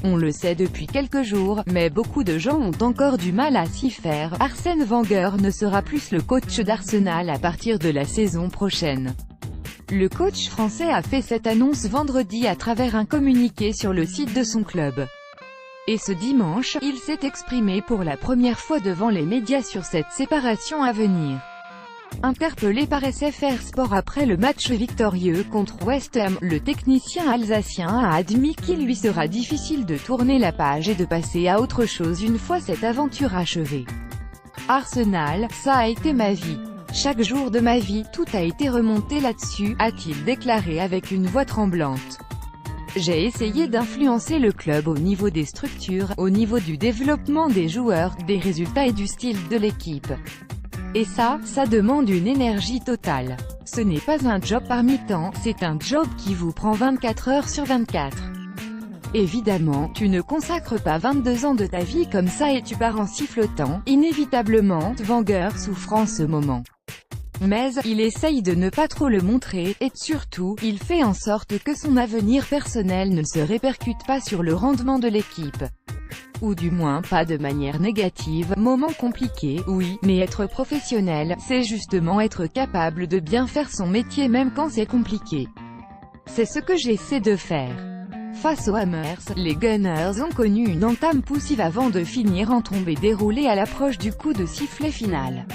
On le sait depuis quelques jours, mais beaucoup de gens ont encore du mal à s'y faire. Arsène Wenger ne sera plus le coach d'Arsenal à partir de la saison prochaine. Le coach français a fait cette annonce vendredi à travers un communiqué sur le site de son club. Et ce dimanche, il s'est exprimé pour la première fois devant les médias sur cette séparation à venir. Interpellé par SFR Sport après le match victorieux contre West Ham, le technicien alsacien a admis qu'il lui sera difficile de tourner la page et de passer à autre chose une fois cette aventure achevée. Arsenal, ça a été ma vie. Chaque jour de ma vie, tout a été remonté là-dessus, a-t-il déclaré avec une voix tremblante. J'ai essayé d'influencer le club au niveau des structures, au niveau du développement des joueurs, des résultats et du style de l'équipe. Et ça demande une énergie totale. Ce n'est pas un job par mi-temps, c'est un job qui vous prend 24 heures sur 24. Évidemment, tu ne consacres pas 22 ans de ta vie comme ça et tu pars en sifflotant. Inévitablement, Wenger souffre en ce moment. Mais, il essaye de ne pas trop le montrer, et surtout, il fait en sorte que son avenir personnel ne se répercute pas sur le rendement de l'équipe. Ou du moins pas de manière négative. Moment compliqué, oui, mais être professionnel, c'est justement être capable de bien faire son métier même quand c'est compliqué. C'est ce que j'essaie de faire. Face aux Hammers, les Gunners ont connu une entame poussive avant de finir en tombée déroulée à l'approche du coup de sifflet final.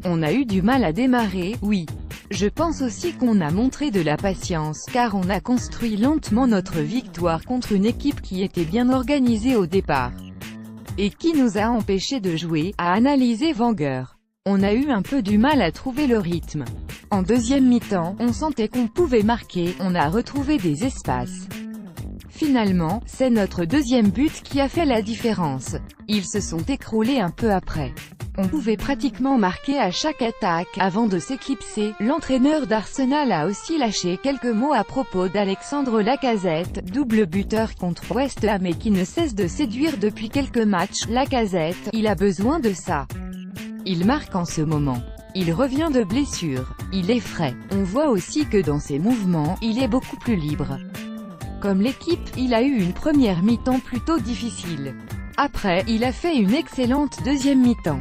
On a eu du mal à démarrer, oui. Je pense aussi qu'on a montré de la patience, car on a construit lentement notre victoire contre une équipe qui était bien organisée au départ. Et qui nous a empêchés de jouer, a analysé Wenger. On a eu un peu du mal à trouver le rythme. En deuxième mi-temps, on sentait qu'on pouvait marquer, on a retrouvé des espaces. Finalement, c'est notre deuxième but qui a fait la différence. Ils se sont écroulés un peu après. On pouvait pratiquement marquer à chaque attaque, avant de s'éclipser. L'entraîneur d'Arsenal a aussi lâché quelques mots à propos d'Alexandre Lacazette, double buteur contre West Ham et qui ne cesse de séduire depuis quelques matchs. Lacazette, il a besoin de ça. Il marque en ce moment. Il revient de blessure. Il est frais. On voit aussi que dans ses mouvements, il est beaucoup plus libre. Comme l'équipe, il a eu une première mi-temps plutôt difficile. Après, il a fait une excellente deuxième mi-temps.